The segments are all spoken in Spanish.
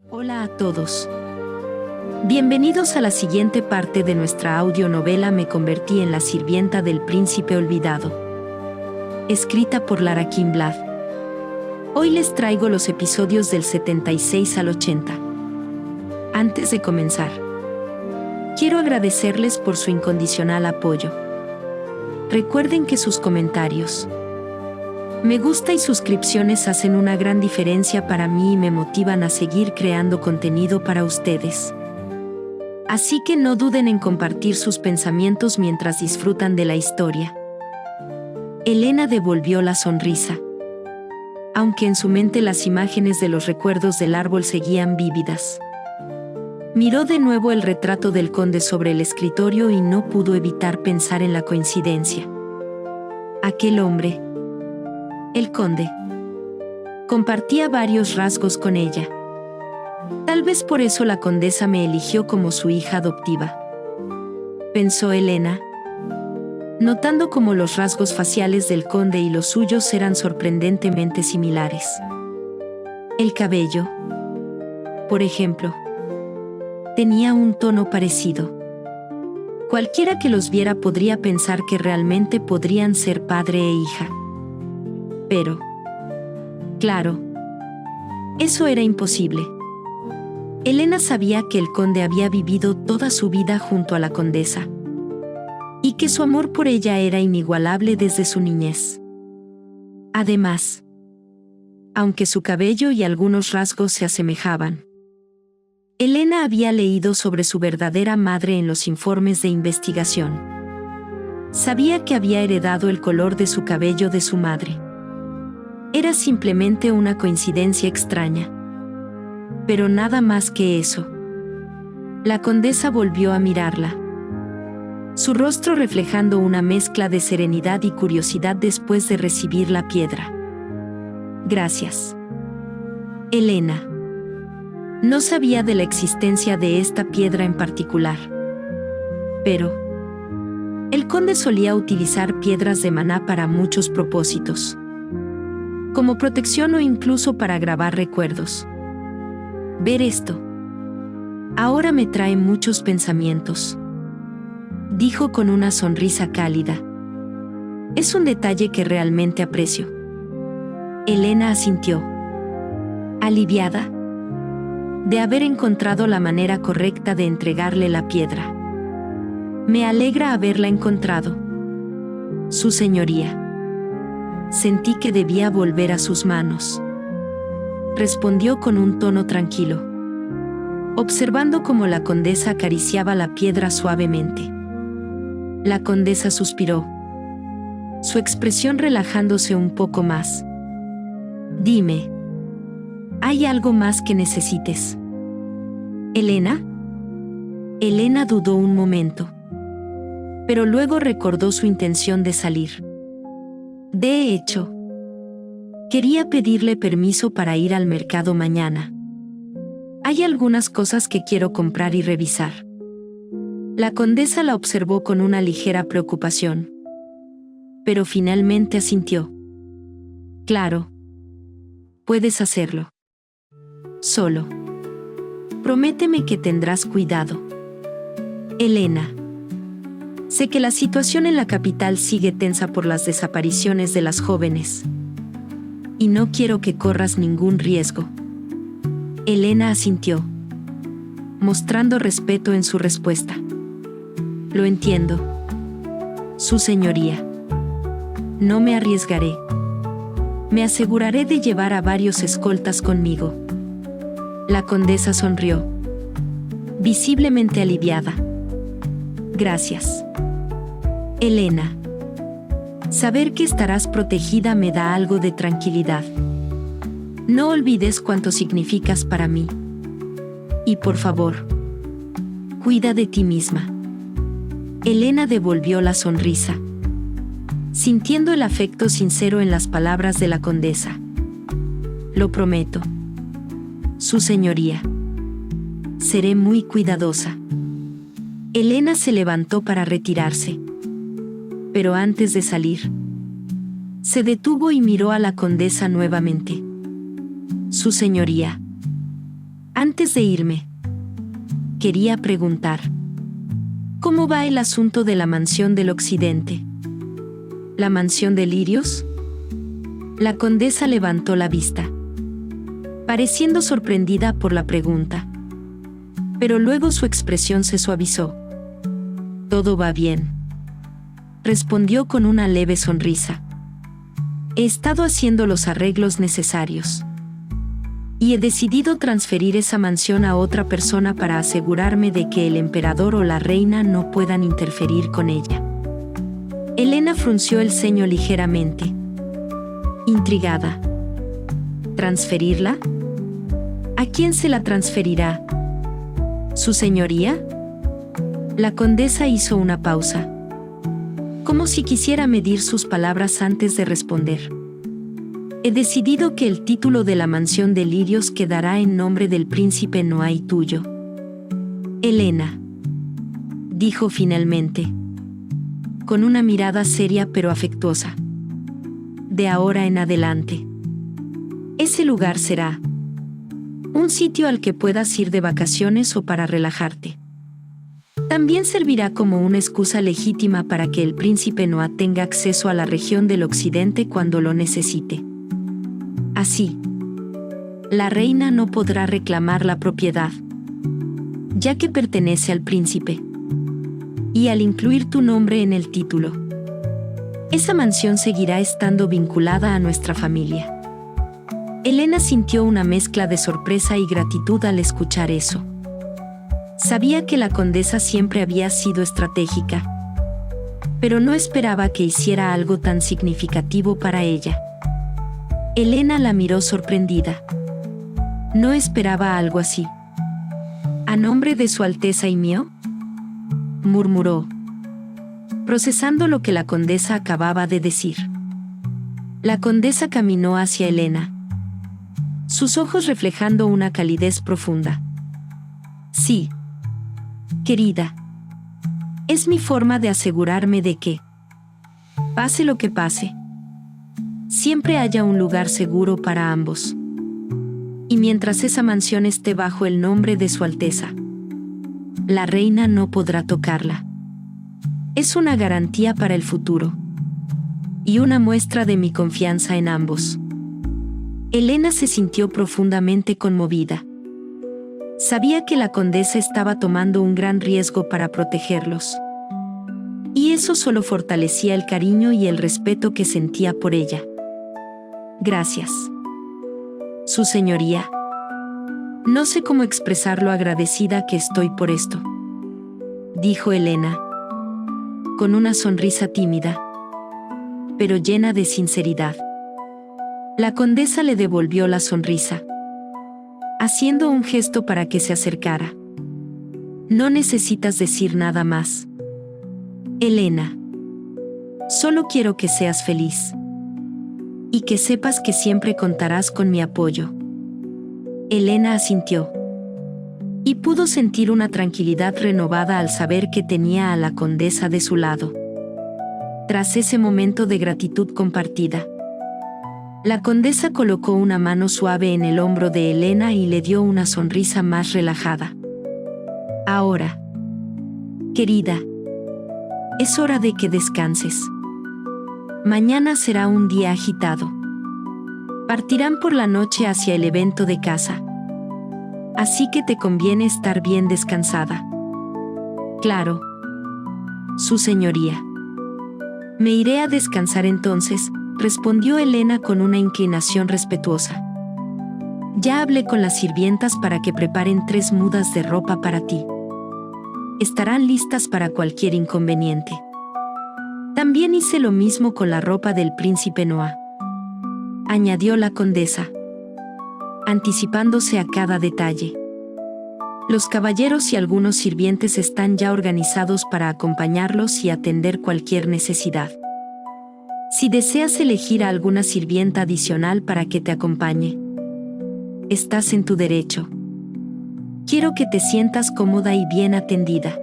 Hola a todos. Bienvenidos a la siguiente parte de nuestra audionovela Me convertí en la sirvienta del príncipe olvidado. Escrita por Lara Kimblatt. Hoy les traigo los episodios del 76 al 80. Antes de comenzar, quiero agradecerles por su incondicional apoyo. Recuerden que sus comentarios, me gusta y suscripciones hacen una gran diferencia para mí y me motivan a seguir creando contenido para ustedes. Así que no duden en compartir sus pensamientos mientras disfrutan de la historia. Elena devolvió la sonrisa, aunque en su mente las imágenes de los recuerdos del árbol seguían vívidas. Miró de nuevo el retrato del conde sobre el escritorio y no pudo evitar pensar en la coincidencia. Aquel hombre, el conde, compartía varios rasgos con ella. Tal vez por eso la condesa me eligió como su hija adoptiva, pensó Elena, notando cómo los rasgos faciales del conde y los suyos eran sorprendentemente similares. El cabello, por ejemplo, tenía un tono parecido. Cualquiera que los viera podría pensar que realmente podrían ser padre e hija. Pero, claro, eso era imposible. Elena sabía que el conde había vivido toda su vida junto a la condesa, y que su amor por ella era inigualable desde su niñez. Además, aunque su cabello y algunos rasgos se asemejaban, Elena había leído sobre su verdadera madre en los informes de investigación. Sabía que había heredado el color de su cabello de su madre. Era simplemente una coincidencia extraña. Pero nada más que eso. La condesa volvió a mirarla, su rostro reflejando una mezcla de serenidad y curiosidad después de recibir la piedra. Gracias, Elena. No sabía de la existencia de esta piedra en particular. Pero el conde solía utilizar piedras de maná para muchos propósitos, como protección o incluso para grabar recuerdos. Ver esto ahora me trae muchos pensamientos, dijo con una sonrisa cálida. Es un detalle que realmente aprecio. Elena asintió, aliviada de haber encontrado la manera correcta de entregarle la piedra. Me alegra haberla encontrado, su señoría. Sentí que debía volver a sus manos, respondió con un tono tranquilo, observando cómo la condesa acariciaba la piedra suavemente. La condesa suspiró, su expresión relajándose un poco más. Dime, ¿hay algo más que necesites, Elena? Elena dudó un momento, pero luego recordó su intención de salir. De hecho, quería pedirle permiso para ir al mercado mañana. Hay algunas cosas que quiero comprar y revisar. La condesa la observó con una ligera preocupación, pero finalmente asintió. Claro, puedes hacerlo. Solo prométeme que tendrás cuidado, Elena. Sé que la situación en la capital sigue tensa por las desapariciones de las jóvenes, y no quiero que corras ningún riesgo. Elena asintió, mostrando respeto en su respuesta. Lo entiendo, su señoría. No me arriesgaré. Me aseguraré de llevar a varios escoltas conmigo. La condesa sonrió, visiblemente aliviada. Gracias, Elena. Saber que estarás protegida me da algo de tranquilidad. No olvides cuánto significas para mí. Y por favor, cuida de ti misma. Elena devolvió la sonrisa, sintiendo el afecto sincero en las palabras de la condesa. Lo prometo, su señoría. Seré muy cuidadosa. Elena se levantó para retirarse. Pero antes de salir, se detuvo y miró a la condesa nuevamente. Su señoría, Antes de irme, quería preguntar: ¿cómo va el asunto de la mansión del Occidente? ¿La mansión de lirios? La condesa levantó la vista, pareciendo sorprendida por la pregunta. Pero luego su expresión se suavizó. Todo va bien, respondió con una leve sonrisa. He estado haciendo los arreglos necesarios. Y he decidido transferir esa mansión a otra persona para asegurarme de que el emperador o la reina no puedan interferir con ella. Elena frunció el ceño ligeramente, intrigada. ¿Transferirla? ¿A quién se la transferirá? ¿Su señoría? La condesa hizo una pausa, como si quisiera medir sus palabras antes de responder. He decidido que el título de la mansión de lirios quedará en nombre del príncipe Noah y tuyo. Elena, dijo finalmente, con una mirada seria pero afectuosa. De ahora en adelante, ese lugar será un sitio al que puedas ir de vacaciones o para relajarte. También servirá como una excusa legítima para que el príncipe Noah tenga acceso a la región del occidente cuando lo necesite. Así, la reina no podrá reclamar la propiedad, ya que pertenece al príncipe. Y al incluir tu nombre en el título, esa mansión seguirá estando vinculada a nuestra familia. Elena sintió una mezcla de sorpresa y gratitud al escuchar eso. Sabía que la condesa siempre había sido estratégica, pero no esperaba que hiciera algo tan significativo para ella. Elena la miró sorprendida. No esperaba algo así. ¿A nombre de Su Alteza y mío?, murmuró, procesando lo que la condesa acababa de decir. La condesa caminó hacia Elena, sus ojos reflejando una calidez profunda. Sí, querida. Es mi forma de asegurarme de que, pase lo que pase, siempre haya un lugar seguro para ambos. Y mientras esa mansión esté bajo el nombre de Su Alteza, la reina no podrá tocarla. Es una garantía para el futuro y una muestra de mi confianza en ambos. Elena se sintió profundamente conmovida. Sabía que la condesa estaba tomando un gran riesgo para protegerlos. Y eso solo fortalecía el cariño y el respeto que sentía por ella. Gracias, Su Señoría. No sé cómo expresar lo agradecida que estoy por esto, dijo Elena, con una sonrisa tímida, pero llena de sinceridad. La condesa le devolvió la sonrisa, haciendo un gesto para que se acercara. No necesitas decir nada más, Elena. Solo quiero que seas feliz. Y que sepas que siempre contarás con mi apoyo. Elena asintió. Y pudo sentir una tranquilidad renovada al saber que tenía a la condesa de su lado. Tras ese momento de gratitud compartida, la condesa colocó una mano suave en el hombro de Elena y le dio una sonrisa más relajada. Ahora, querida, es hora de que descanses. Mañana será un día agitado. Partirán por la noche hacia el evento de caza. Así que te conviene estar bien descansada. Claro, Su Señoría. Me iré a descansar entonces, respondió Elena con una inclinación respetuosa. Ya hablé con las sirvientas para que preparen 3 mudas de ropa para ti. Estarán listas para cualquier inconveniente. También hice lo mismo con la ropa del príncipe Noah, añadió la condesa, anticipándose a cada detalle. Los caballeros y algunos sirvientes están ya organizados para acompañarlos y atender cualquier necesidad. Si deseas elegir a alguna sirvienta adicional para que te acompañe, estás en tu derecho. Quiero que te sientas cómoda y bien atendida.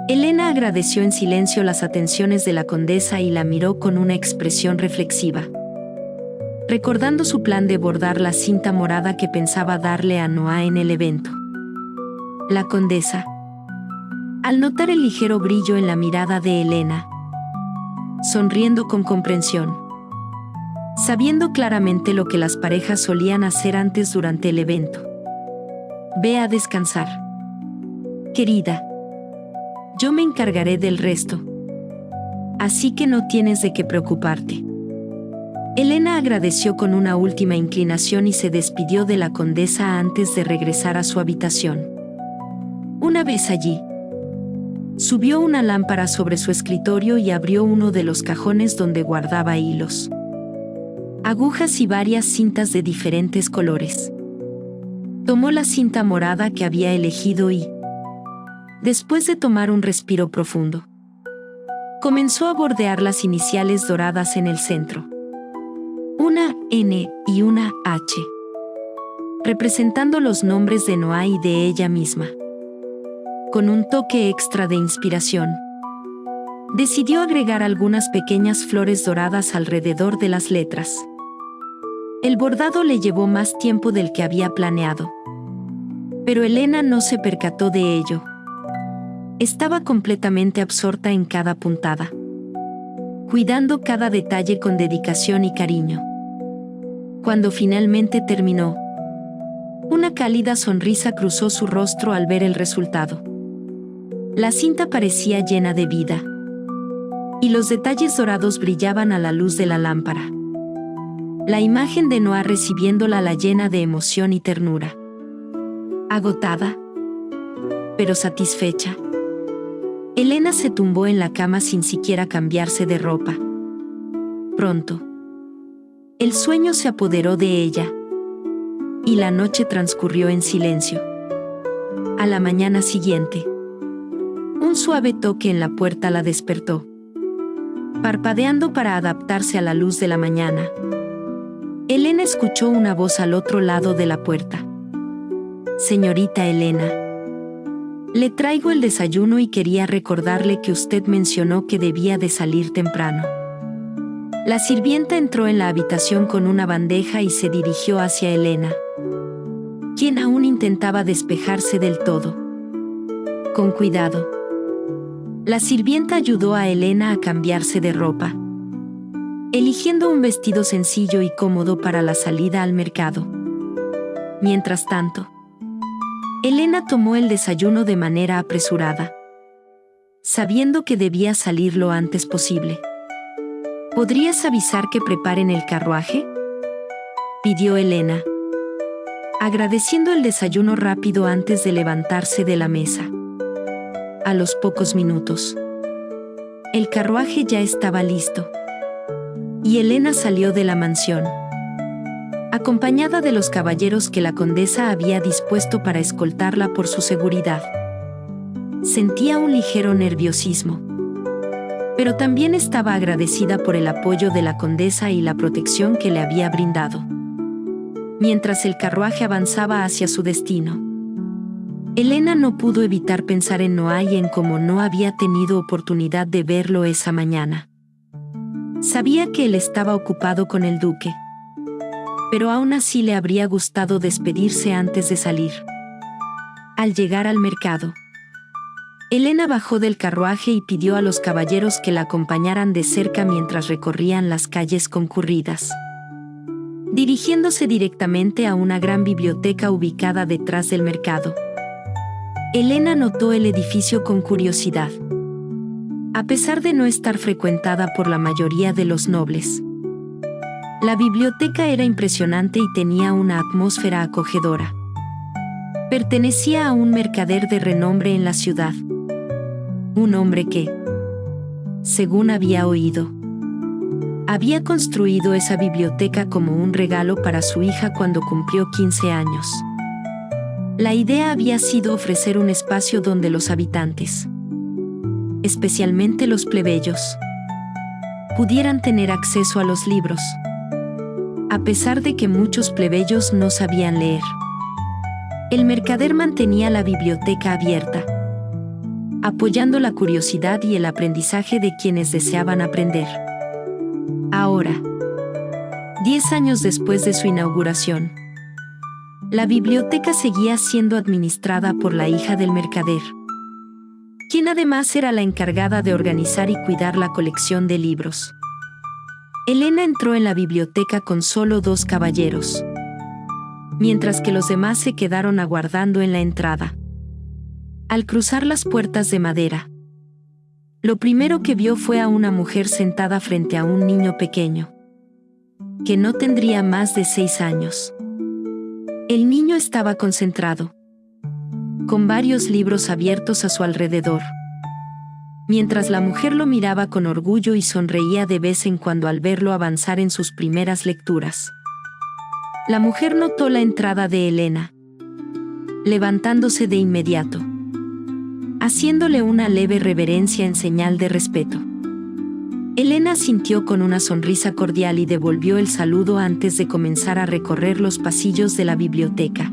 Elena agradeció en silencio las atenciones de la condesa y la miró con una expresión reflexiva. recordando su plan de bordar la cinta morada que pensaba darle a Noah en el evento. La condesa, al notar el ligero brillo en la mirada de Elena, sonriendo con comprensión, sabiendo claramente lo que las parejas solían hacer antes durante el evento. Ve a descansar. Querida, yo me encargaré del resto. Así que no tienes de qué preocuparte. Elena agradeció con una última inclinación y se despidió de la condesa antes de regresar a su habitación. Una vez allí, subió una lámpara sobre su escritorio y abrió uno de los cajones donde guardaba hilos, agujas y varias cintas de diferentes colores. Tomó la cinta morada que había elegido y, después de tomar un respiro profundo, comenzó a bordear las iniciales doradas en el centro. Una N y una H, representando los nombres de Noah y de ella misma. Con un toque extra de inspiración, decidió agregar algunas pequeñas flores doradas alrededor de las letras. El bordado le llevó más tiempo del que había planeado, pero Elena no se percató de ello. Estaba completamente absorta en cada puntada, cuidando cada detalle con dedicación y cariño. Cuando finalmente terminó, una cálida sonrisa cruzó su rostro al ver el resultado. La cinta parecía llena de vida, y los detalles dorados brillaban a la luz de la lámpara. La imagen de Noah recibiéndola la llena de emoción y ternura. Agotada, pero satisfecha, Elena se tumbó en la cama sin siquiera cambiarse de ropa. Pronto, el sueño se apoderó de ella, y la noche transcurrió en silencio. A la mañana siguiente, un suave toque en la puerta la despertó. Parpadeando para adaptarse a la luz de la mañana, Elena escuchó una voz al otro lado de la puerta. Señorita Elena, le traigo el desayuno y quería recordarle que usted mencionó que debía de salir temprano. La sirvienta entró en la habitación con una bandeja y se dirigió hacia Elena, quien aún intentaba despejarse del todo. Con cuidado, la sirvienta ayudó a Elena a cambiarse de ropa, eligiendo un vestido sencillo y cómodo para la salida al mercado. Mientras tanto, Elena tomó el desayuno de manera apresurada, sabiendo que debía salir lo antes posible. ¿Podrías avisar que preparen el carruaje?, pidió Elena, agradeciendo el desayuno rápido antes de levantarse de la mesa. A los pocos minutos, el carruaje ya estaba listo, y Elena salió de la mansión, acompañada de los caballeros que la condesa había dispuesto para escoltarla por su seguridad. Sentía un ligero nerviosismo, pero también estaba agradecida por el apoyo de la condesa y la protección que le había brindado. Mientras el carruaje avanzaba hacia su destino, Elena no pudo evitar pensar en Noah y en cómo no había tenido oportunidad de verlo esa mañana. Sabía que él estaba ocupado con el duque, pero aún así le habría gustado despedirse antes de salir. Al llegar al mercado, Elena bajó del carruaje y pidió a los caballeros que la acompañaran de cerca mientras recorrían las calles concurridas, dirigiéndose directamente a una gran biblioteca ubicada detrás del mercado. Elena notó el edificio con curiosidad. A pesar de no estar frecuentada por la mayoría de los nobles, la biblioteca era impresionante y tenía una atmósfera acogedora. Pertenecía a un mercader de renombre en la ciudad, un hombre que, según había oído, había construido esa biblioteca como un regalo para su hija cuando cumplió 15 años. La idea había sido ofrecer un espacio donde los habitantes, especialmente los plebeyos, pudieran tener acceso a los libros, a pesar de que muchos plebeyos no sabían leer. El mercader mantenía la biblioteca abierta, apoyando la curiosidad y el aprendizaje de quienes deseaban aprender. Ahora, 10 años después de su inauguración, la biblioteca seguía siendo administrada por la hija del mercader, quien además era la encargada de organizar y cuidar la colección de libros. Elena entró en la biblioteca con solo 2 caballeros, mientras que los demás se quedaron aguardando en la entrada. Al cruzar las puertas de madera, lo primero que vio fue a una mujer sentada frente a un niño pequeño, que no tendría más de 6 años. El niño estaba concentrado, con varios libros abiertos a su alrededor, mientras la mujer lo miraba con orgullo y sonreía de vez en cuando al verlo avanzar en sus primeras lecturas. La mujer notó la entrada de Elena, levantándose de inmediato, haciéndole una leve reverencia en señal de respeto. Elena asintió con una sonrisa cordial y devolvió el saludo antes de comenzar a recorrer los pasillos de la biblioteca,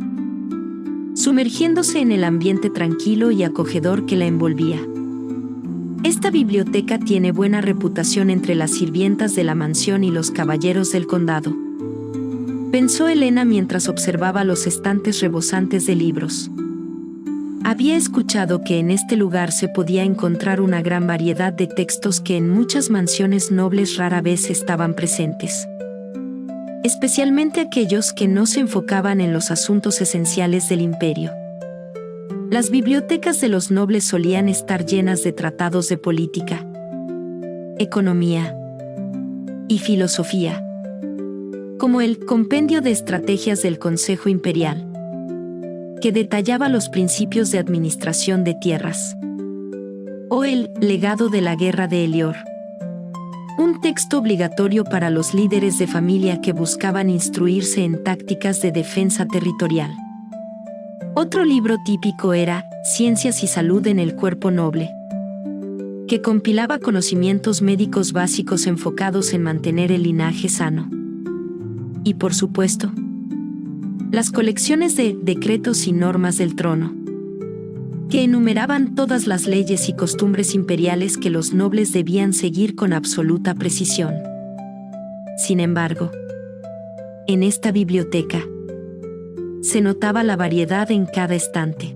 sumergiéndose en el ambiente tranquilo y acogedor que la envolvía. Esta biblioteca tiene buena reputación entre las sirvientas de la mansión y los caballeros del condado, pensó Elena mientras observaba los estantes rebosantes de libros. Había escuchado que en este lugar se podía encontrar una gran variedad de textos que en muchas mansiones nobles rara vez estaban presentes, especialmente aquellos que no se enfocaban en los asuntos esenciales del imperio. Las bibliotecas de los nobles solían estar llenas de tratados de política, economía y filosofía, como el Compendio de Estrategias del Consejo Imperial, que detallaba los principios de administración de tierras, o el Legado de la Guerra de Elior, un texto obligatorio para los líderes de familia que buscaban instruirse en tácticas de defensa territorial. Otro libro típico era Ciencias y Salud en el Cuerpo Noble, que compilaba conocimientos médicos básicos enfocados en mantener el linaje sano. Y por supuesto, las colecciones de decretos y normas del trono, que enumeraban todas las leyes y costumbres imperiales que los nobles debían seguir con absoluta precisión. Sin embargo, en esta biblioteca se notaba la variedad en cada estante.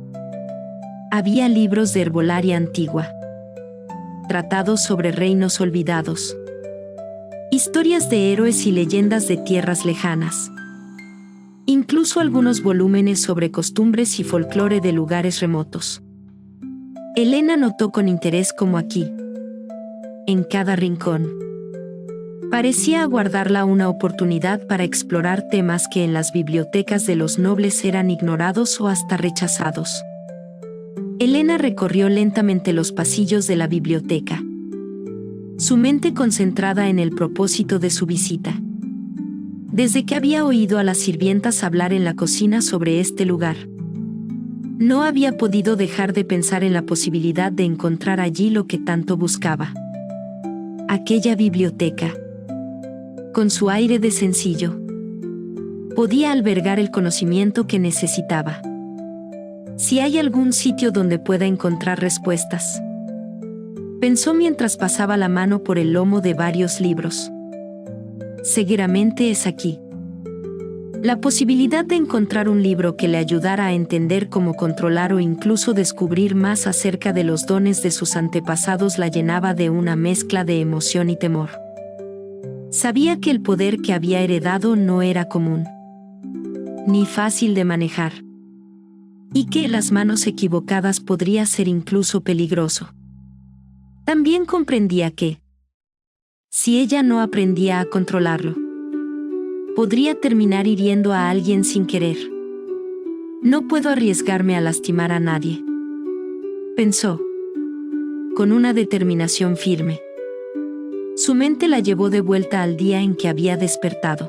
Había libros de herbolaria antigua, tratados sobre reinos olvidados, historias de héroes y leyendas de tierras lejanas, incluso algunos volúmenes sobre costumbres y folclore de lugares remotos. Elena notó con interés cómo aquí, en cada rincón, parecía aguardarla una oportunidad para explorar temas que en las bibliotecas de los nobles eran ignorados o hasta rechazados. Elena recorrió lentamente los pasillos de la biblioteca, su mente concentrada en el propósito de su visita. Desde que había oído a las sirvientas hablar en la cocina sobre este lugar, no había podido dejar de pensar en la posibilidad de encontrar allí lo que tanto buscaba. Aquella biblioteca, con su aire de sencillo, podía albergar el conocimiento que necesitaba. Si hay algún sitio donde pueda encontrar respuestas, pensó mientras pasaba la mano por el lomo de varios libros. Seguramente es aquí. La posibilidad de encontrar un libro que le ayudara a entender cómo controlar o incluso descubrir más acerca de los dones de sus antepasados la llenaba de una mezcla de emoción y temor. Sabía que el poder que había heredado no era común, ni fácil de manejar, y que las manos equivocadas podría ser incluso peligroso. También comprendía que, si ella no aprendía a controlarlo, podría terminar hiriendo a alguien sin querer. No puedo arriesgarme a lastimar a nadie, pensó, con una determinación firme. Su mente la llevó de vuelta al día en que había despertado,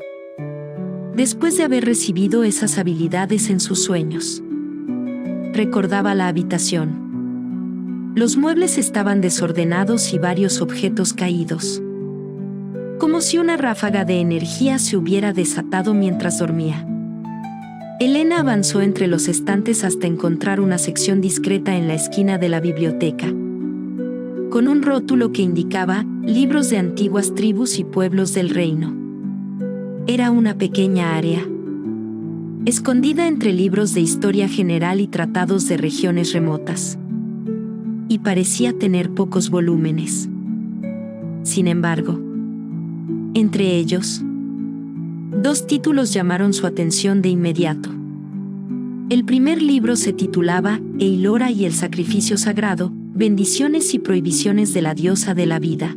después de haber recibido esas habilidades en sus sueños. Recordaba la habitación. Los muebles estaban desordenados y varios objetos caídos, como si una ráfaga de energía se hubiera desatado mientras dormía. Elena avanzó entre los estantes hasta encontrar una sección discreta en la esquina de la biblioteca, con un rótulo que indicaba libros de antiguas tribus y pueblos del reino. Era una pequeña área, escondida entre libros de historia general y tratados de regiones remotas, y parecía tener pocos volúmenes. Sin embargo, entre ellos, 2 títulos llamaron su atención de inmediato. El primer libro se titulaba Eilora y el sacrificio sagrado, bendiciones y prohibiciones de la diosa de la vida,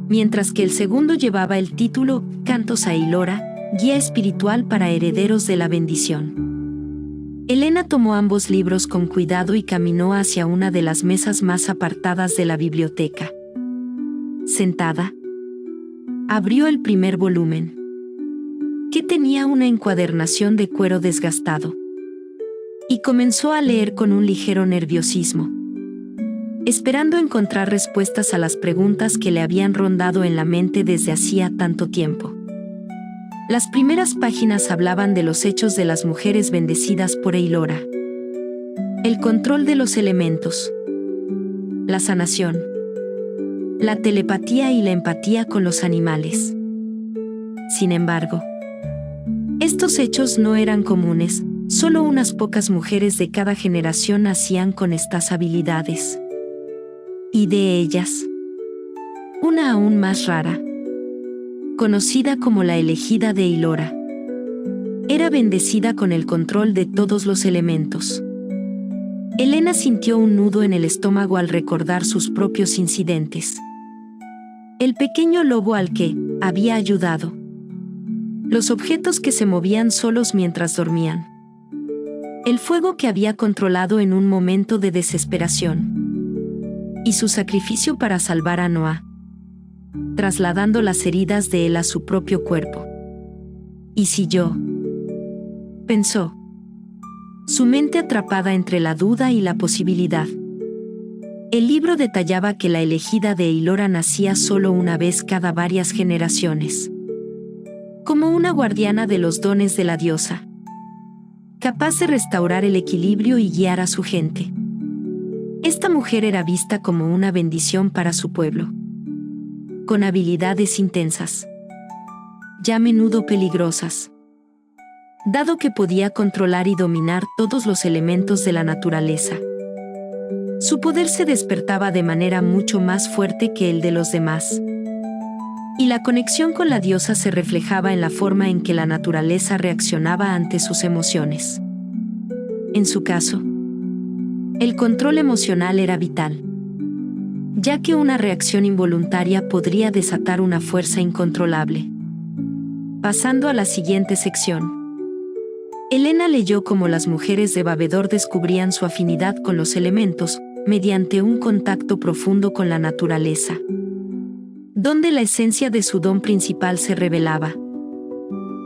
mientras que el segundo llevaba el título Cantos a Eilora, guía espiritual para herederos de la bendición. Elena tomó ambos libros con cuidado y caminó hacia una de las mesas más apartadas de la biblioteca. Sentada, abrió el primer volumen, que tenía una encuadernación de cuero desgastado, y comenzó a leer con un ligero nerviosismo, esperando encontrar respuestas a las preguntas que le habían rondado en la mente desde hacía tanto tiempo. Las primeras páginas hablaban de los hechos de las mujeres bendecidas por Eilora, el control de los elementos, la sanación, la telepatía y la empatía con los animales. Sin embargo, estos hechos no eran comunes, solo unas pocas mujeres de cada generación nacían con estas habilidades. Y de ellas, una aún más rara, conocida como la elegida de Eilora, era bendecida con el control de todos los elementos. Elena sintió un nudo en el estómago al recordar sus propios incidentes. El pequeño lobo al que había ayudado, los objetos que se movían solos mientras dormían, el fuego que había controlado en un momento de desesperación, y su sacrificio para salvar a Noah, trasladando las heridas de él a su propio cuerpo. ¿Y si yo? Pensó, su mente atrapada entre la duda y la posibilidad. El libro detallaba que la elegida de Eilora nacía solo una vez cada varias generaciones, como una guardiana de los dones de la diosa, capaz de restaurar el equilibrio y guiar a su gente. Esta mujer era vista como una bendición para su pueblo, con habilidades intensas, ya a menudo peligrosas, dado que podía controlar y dominar todos los elementos de la naturaleza. Su poder se despertaba de manera mucho más fuerte que el de los demás, y la conexión con la diosa se reflejaba en la forma en que la naturaleza reaccionaba ante sus emociones. En su caso, el control emocional era vital, ya que una reacción involuntaria podría desatar una fuerza incontrolable. Pasando a la siguiente sección. Elena leyó cómo las mujeres de Babedor descubrían su afinidad con los elementos mediante un contacto profundo con la naturaleza, donde la esencia de su don principal se revelaba,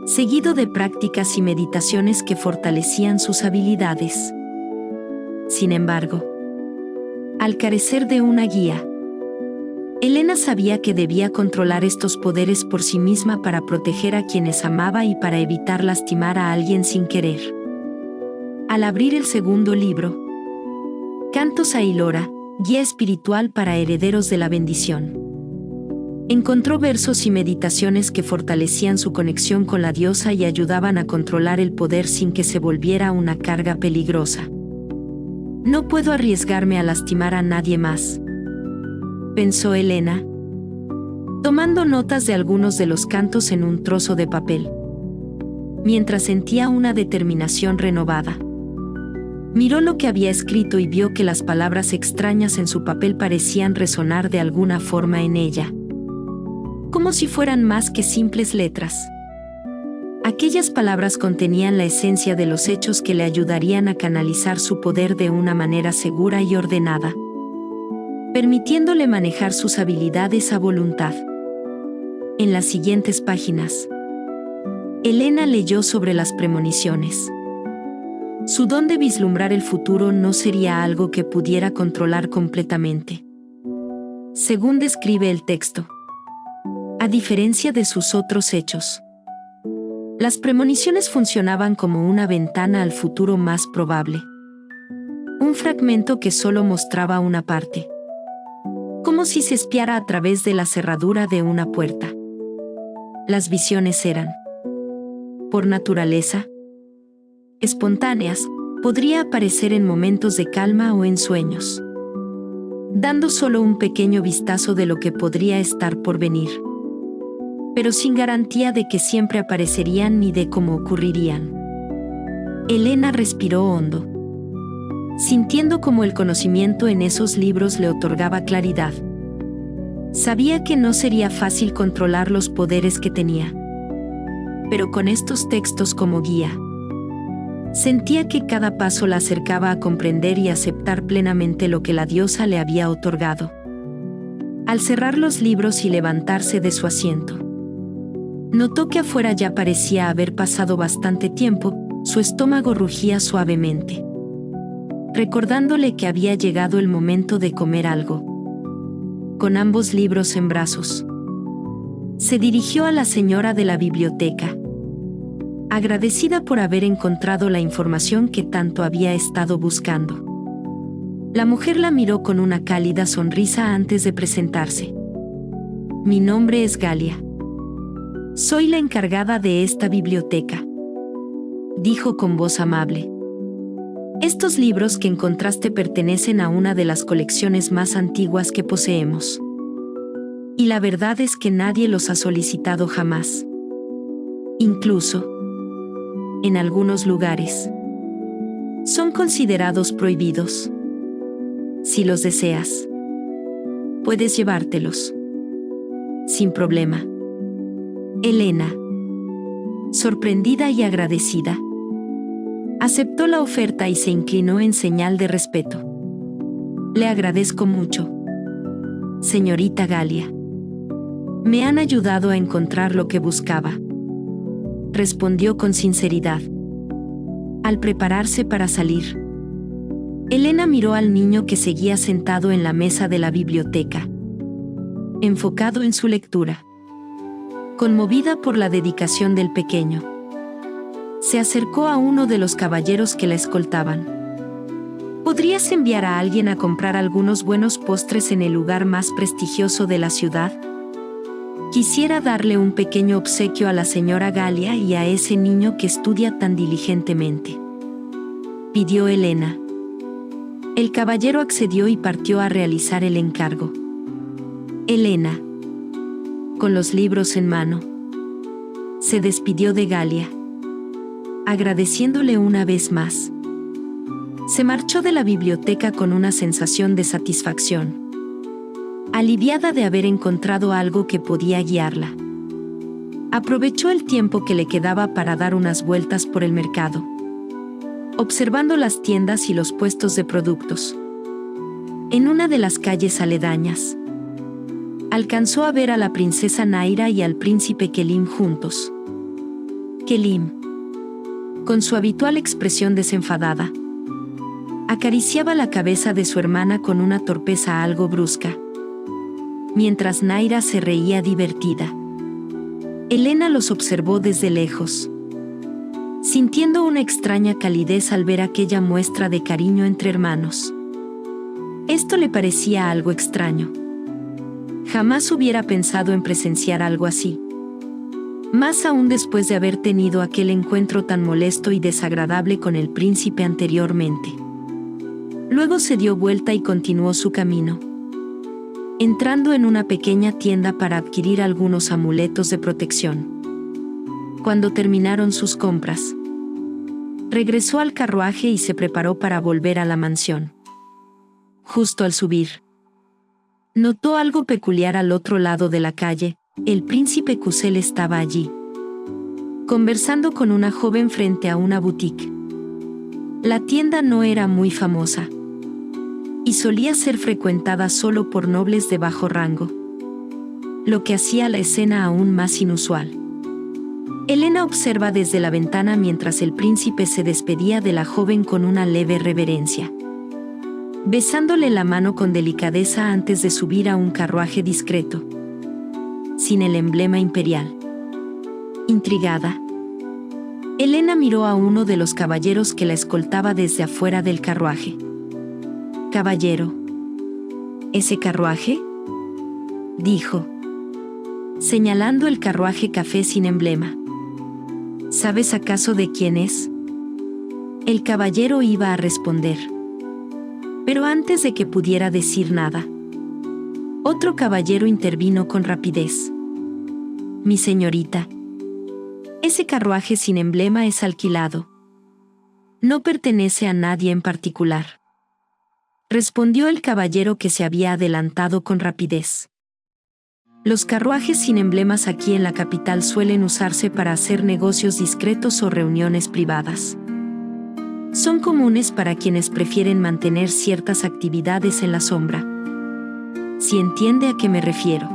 seguido de prácticas y meditaciones que fortalecían sus habilidades. Sin embargo, al carecer de una guía, Elena sabía que debía controlar estos poderes por sí misma para proteger a quienes amaba y para evitar lastimar a alguien sin querer. Al abrir el segundo libro, Cantos a Eilora, guía espiritual para herederos de la bendición, encontró versos y meditaciones que fortalecían su conexión con la diosa y ayudaban a controlar el poder sin que se volviera una carga peligrosa. No puedo arriesgarme a lastimar a nadie más, pensó Elena, tomando notas de algunos de los cantos en un trozo de papel, mientras sentía una determinación renovada. Miró lo que había escrito y vio que las palabras extrañas en su papel parecían resonar de alguna forma en ella, como si fueran más que simples letras. Aquellas palabras contenían la esencia de los hechos que le ayudarían a canalizar su poder de una manera segura y ordenada, permitiéndole manejar sus habilidades a voluntad. En las siguientes páginas, Elena leyó sobre las premoniciones. Su don de vislumbrar el futuro no sería algo que pudiera controlar completamente, según describe el texto. A diferencia de sus otros hechos, las premoniciones funcionaban como una ventana al futuro más probable, un fragmento que solo mostraba una parte, como si se espiara a través de la cerradura de una puerta. Las visiones eran, por naturaleza, espontáneas, podría aparecer en momentos de calma o en sueños, dando solo un pequeño vistazo de lo que podría estar por venir, pero sin garantía de que siempre aparecerían ni de cómo ocurrirían. Elena respiró hondo, sintiendo cómo el conocimiento en esos libros le otorgaba claridad. Sabía que no sería fácil controlar los poderes que tenía, pero con estos textos como guía, sentía que cada paso la acercaba a comprender y aceptar plenamente lo que la diosa le había otorgado. Al cerrar los libros y levantarse de su asiento, notó que afuera ya parecía haber pasado bastante tiempo. Su estómago rugía suavemente, recordándole que había llegado el momento de comer algo. Con ambos libros en brazos, se dirigió a la señora de la biblioteca, agradecida por haber encontrado la información que tanto había estado buscando. La mujer la miró con una cálida sonrisa antes de presentarse. «Mi nombre es Galia. Soy la encargada de esta biblioteca», dijo con voz amable. «Estos libros que encontraste pertenecen a una de las colecciones más antiguas que poseemos. Y la verdad es que nadie los ha solicitado jamás. Incluso, en algunos lugares, son considerados prohibidos. Si los deseas, puedes llevártelos sin problema». Elena, sorprendida y agradecida, aceptó la oferta y se inclinó en señal de respeto. «Le agradezco mucho, señorita Galia. Me han ayudado a encontrar lo que buscaba», respondió con sinceridad. Al prepararse para salir, Elena miró al niño que seguía sentado en la mesa de la biblioteca, enfocado en su lectura. Conmovida por la dedicación del pequeño, se acercó a uno de los caballeros que la escoltaban. «¿Podrías enviar a alguien a comprar algunos buenos postres en el lugar más prestigioso de la ciudad? Quisiera darle un pequeño obsequio a la señora Galia y a ese niño que estudia tan diligentemente», pidió Elena. El caballero accedió y partió a realizar el encargo. Elena, con los libros en mano, se despidió de Galia, agradeciéndole una vez más. Se marchó de la biblioteca con una sensación de satisfacción, aliviada de haber encontrado algo que podía guiarla. Aprovechó el tiempo que le quedaba para dar unas vueltas por el mercado, observando las tiendas y los puestos de productos. En una de las calles aledañas, alcanzó a ver a la princesa Naira y al príncipe Kelim juntos. Kelim, con su habitual expresión desenfadada, acariciaba la cabeza de su hermana con una torpeza algo brusca, mientras Naira se reía divertida. Elena los observó desde lejos, sintiendo una extraña calidez al ver aquella muestra de cariño entre hermanos. Esto le parecía algo extraño. Jamás hubiera pensado en presenciar algo así, más aún después de haber tenido aquel encuentro tan molesto y desagradable con el príncipe anteriormente. Luego se dio vuelta y continuó su camino, entrando en una pequeña tienda para adquirir algunos amuletos de protección. Cuando terminaron sus compras, regresó al carruaje y se preparó para volver a la mansión. Justo al subir, notó algo peculiar al otro lado de la calle. El príncipe Kusel estaba allí, conversando con una joven frente a una boutique. La tienda no era muy famosa y solía ser frecuentada solo por nobles de bajo rango, lo que hacía la escena aún más inusual. Elena observa desde la ventana mientras el príncipe se despedía de la joven con una leve reverencia, besándole la mano con delicadeza antes de subir a un carruaje discreto, sin el emblema imperial. Intrigada, Elena miró a uno de los caballeros que la escoltaba desde afuera del carruaje. «Caballero, ¿ese carruaje?», dijo. señalando el carruaje café sin emblema. ¿Sabes acaso de quién es? El caballero iba a responder. Pero antes de que pudiera decir nada, otro caballero intervino con rapidez. Mi señorita, ese carruaje sin emblema es alquilado. No pertenece a nadie en particular. Respondió el caballero que se había adelantado con rapidez. Los carruajes sin emblemas aquí en la capital suelen usarse para hacer negocios discretos o reuniones privadas. Son comunes para quienes prefieren mantener ciertas actividades en la sombra. Si entiende a qué me refiero.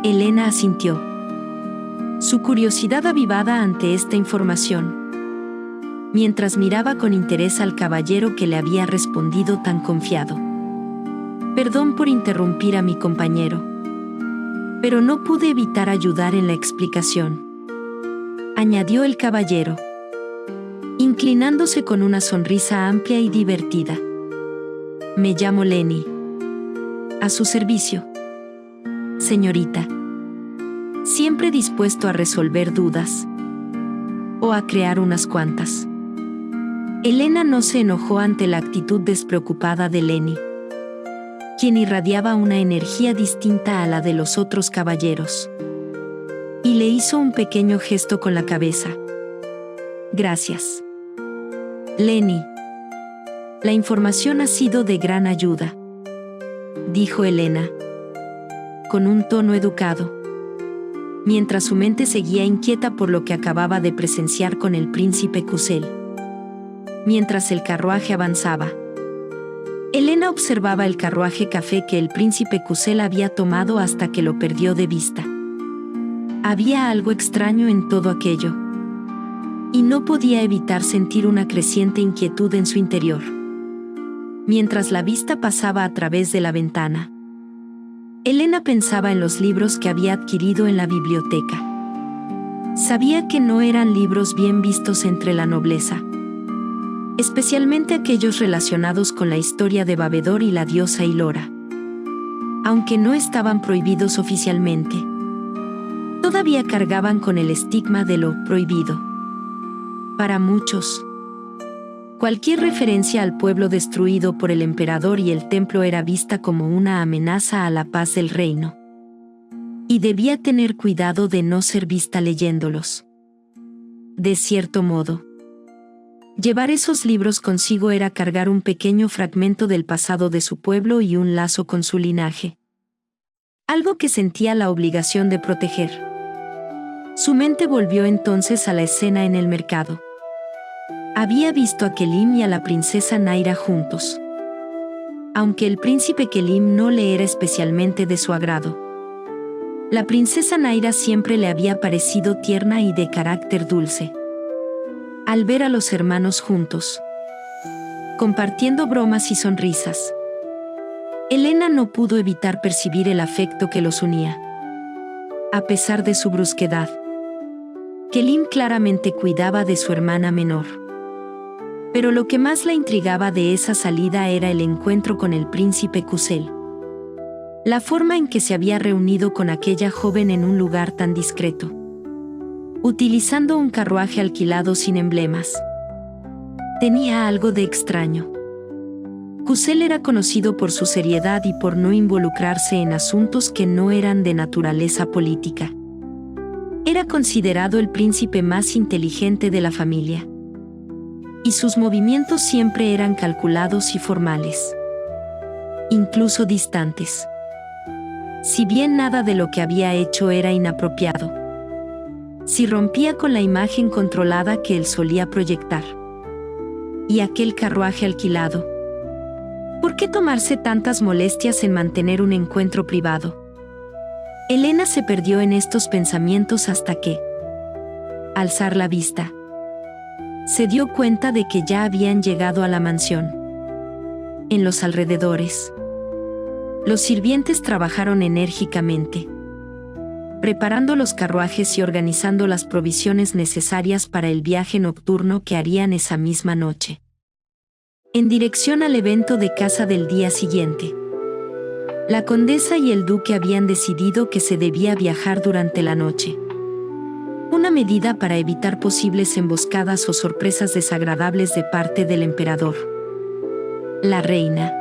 Elena asintió. Su curiosidad avivada ante esta información, mientras miraba con interés al caballero que le había respondido tan confiado. Perdón por interrumpir a mi compañero, pero no pude evitar ayudar en la explicación, añadió el caballero, inclinándose con una sonrisa amplia y divertida. Me llamo Lenny. A su servicio, señorita. Siempre dispuesto a resolver dudas. O a crear unas cuantas. Elena no se enojó ante la actitud despreocupada de Lenny, quien irradiaba una energía distinta a la de los otros caballeros. Y le hizo un pequeño gesto con la cabeza. Gracias. Lenny. La información ha sido de gran ayuda, dijo Elena, con un tono educado, mientras su mente seguía inquieta por lo que acababa de presenciar con el príncipe Cusel. Mientras el carruaje avanzaba, Elena observaba el carruaje café que el príncipe Cusel había tomado hasta que lo perdió de vista. Había algo extraño en todo aquello, y no podía evitar sentir una creciente inquietud en su interior. Mientras la vista pasaba a través de la ventana, Elena pensaba en los libros que había adquirido en la biblioteca. Sabía que no eran libros bien vistos entre la nobleza, especialmente aquellos relacionados con la historia de Babedor y la diosa Ilora. Aunque no estaban prohibidos oficialmente, todavía cargaban con el estigma de lo prohibido. Para muchos, cualquier referencia al pueblo destruido por el emperador y el templo era vista como una amenaza a la paz del reino. Y debía tener cuidado de no ser vista leyéndolos. De cierto modo, llevar esos libros consigo era cargar un pequeño fragmento del pasado de su pueblo y un lazo con su linaje. Algo que sentía la obligación de proteger. Su mente volvió entonces a la escena en el mercado. Había visto a Kelim y a la princesa Naira juntos. Aunque el príncipe Kelim no le era especialmente de su agrado, la princesa Naira siempre le había parecido tierna y de carácter dulce. Al ver a los hermanos juntos, compartiendo bromas y sonrisas, Elena no pudo evitar percibir el afecto que los unía. A pesar de su brusquedad, Kelim claramente cuidaba de su hermana menor. Pero lo que más la intrigaba de esa salida era el encuentro con el príncipe Cusel. La forma en que se había reunido con aquella joven en un lugar tan discreto, utilizando un carruaje alquilado sin emblemas. Tenía algo de extraño. Cusel era conocido por su seriedad y por no involucrarse en asuntos que no eran de naturaleza política. Era considerado el príncipe más inteligente de la familia, y sus movimientos siempre eran calculados y formales, incluso distantes. Si bien nada de lo que había hecho era inapropiado, si rompía con la imagen controlada que él solía proyectar. Y aquel carruaje alquilado. ¿Por qué tomarse tantas molestias en mantener un encuentro privado? Elena se perdió en estos pensamientos hasta que, al alzar la vista, se dio cuenta de que ya habían llegado a la mansión. En los alrededores, los sirvientes trabajaron enérgicamente, preparando los carruajes y organizando las provisiones necesarias para el viaje nocturno que harían esa misma noche, en dirección al evento de caza del día siguiente. La condesa y el duque habían decidido que se debía viajar durante la noche. Una medida para evitar posibles emboscadas o sorpresas desagradables de parte del emperador, la reina,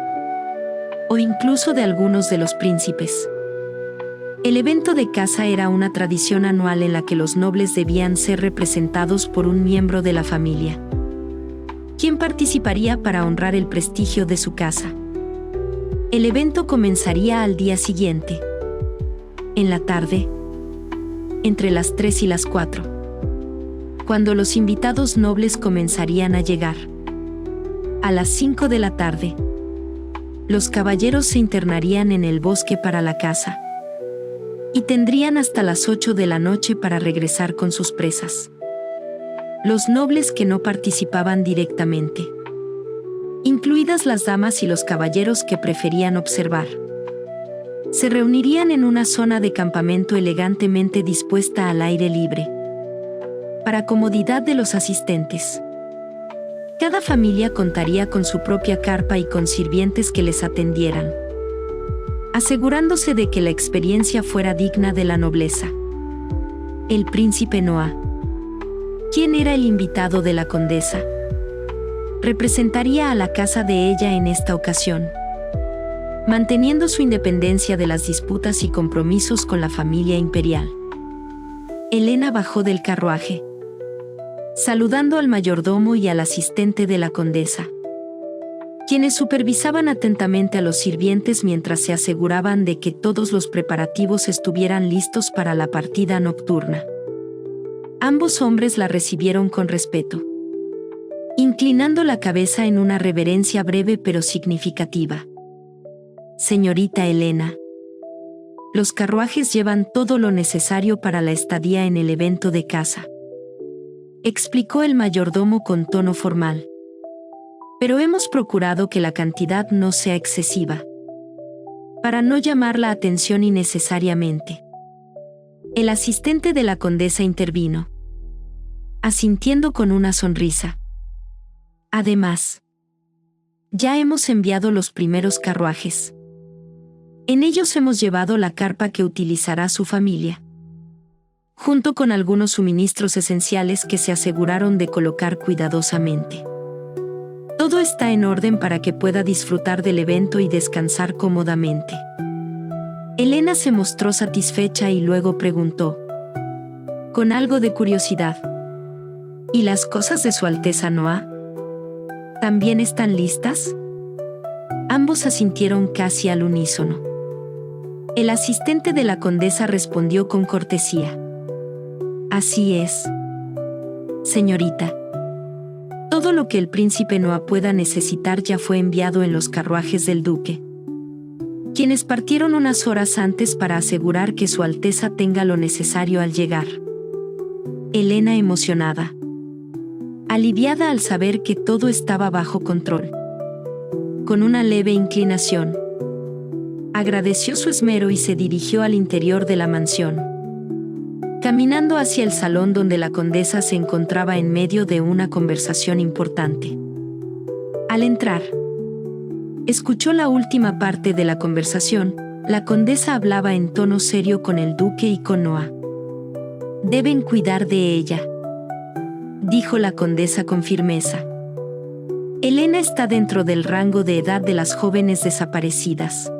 o incluso de algunos de los príncipes. El evento de caza era una tradición anual en la que los nobles debían ser representados por un miembro de la familia, quien participaría para honrar el prestigio de su casa. El evento comenzaría al día siguiente, en la tarde, entre las 3 y las 4, cuando los invitados nobles comenzarían a llegar. A las 5 de la tarde, los caballeros se internarían en el bosque para la caza, y tendrían hasta las 8 de la noche para regresar con sus presas. Los nobles que no participaban directamente, incluidas las damas y los caballeros que preferían observar, se reunirían en una zona de campamento elegantemente dispuesta al aire libre, para comodidad de los asistentes. Cada familia contaría con su propia carpa y con sirvientes que les atendieran, asegurándose de que la experiencia fuera digna de la nobleza. El príncipe Noah, quien era el invitado de la condesa, representaría a la casa de ella en esta ocasión, manteniendo su independencia de las disputas y compromisos con la familia imperial. Helena bajó del carruaje, saludando al mayordomo y al asistente de la condesa, quienes supervisaban atentamente a los sirvientes mientras se aseguraban de que todos los preparativos estuvieran listos para la partida nocturna. Ambos hombres la recibieron con respeto, inclinando la cabeza en una reverencia breve pero significativa. Señorita Helena, los carruajes llevan todo lo necesario para la estadía en el evento de caza, explicó el mayordomo con tono formal. Pero hemos procurado que la cantidad no sea excesiva, para no llamar la atención innecesariamente. El asistente de la condesa intervino, asintiendo con una sonrisa. Además, ya hemos enviado los primeros carruajes. En ellos hemos llevado la carpa que utilizará su familia, junto con algunos suministros esenciales que se aseguraron de colocar cuidadosamente. Todo está en orden para que pueda disfrutar del evento y descansar cómodamente. Helena se mostró satisfecha y luego preguntó, con algo de curiosidad: ¿y las cosas de Su Alteza Noah también están listas? Ambos asintieron casi al unísono. El asistente de la condesa respondió con cortesía: Así es, señorita. Todo lo que el príncipe Noah pueda necesitar ya fue enviado en los carruajes del duque, quienes partieron unas horas antes para asegurar que Su Alteza tenga lo necesario al llegar. Helena, emocionada, aliviada al saber que todo estaba bajo control, con una leve inclinación, agradeció su esmero y se dirigió al interior de la mansión, caminando hacia el salón donde la condesa se encontraba en medio de una conversación importante. Al entrar, escuchó la última parte de la conversación. La condesa hablaba en tono serio con el duque y con Noah. Deben cuidar de ella, dijo la condesa con firmeza. Helena está dentro del rango de edad de las jóvenes desaparecidas.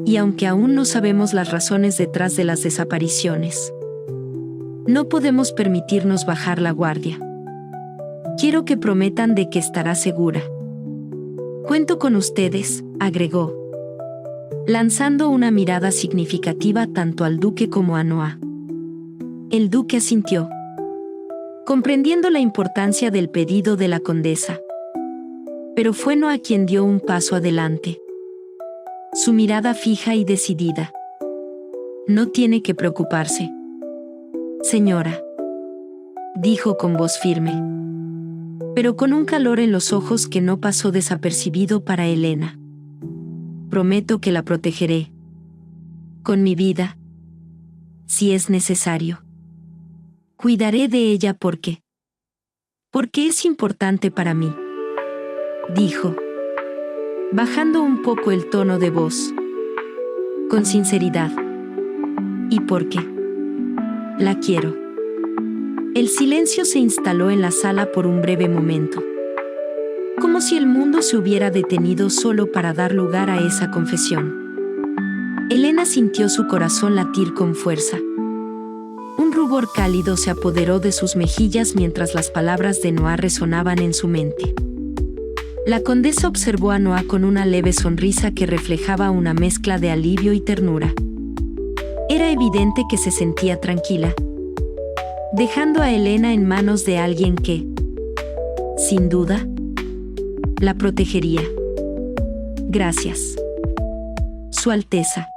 Y aunque aún no sabemos las razones detrás de las desapariciones, no podemos permitirnos bajar la guardia. Quiero que prometan de que estará segura. Cuento con ustedes, agregó, lanzando una mirada significativa tanto al duque como a Noah. El duque asintió, comprendiendo la importancia del pedido de la condesa. Pero fue Noah quien dio un paso adelante, su mirada fija y decidida. No tiene que preocuparse, señora, dijo con voz firme, pero con un calor en los ojos que no pasó desapercibido para Helena. Prometo que la protegeré, con mi vida, si es necesario. Cuidaré de ella porque es importante para mí, dijo, bajando un poco el tono de voz. con sinceridad. ¿Y por qué? La quiero. El silencio se instaló en la sala por un breve momento. Como si el mundo se hubiera detenido solo para dar lugar a esa confesión. Elena sintió su corazón latir con fuerza. Un rubor cálido se apoderó de sus mejillas mientras las palabras de Noah resonaban en su mente. La condesa observó a Noah con una leve sonrisa que reflejaba una mezcla de alivio y ternura. Era evidente que se sentía tranquila, dejando a Elena en manos de alguien que, sin duda, la protegería. Gracias. Su Alteza,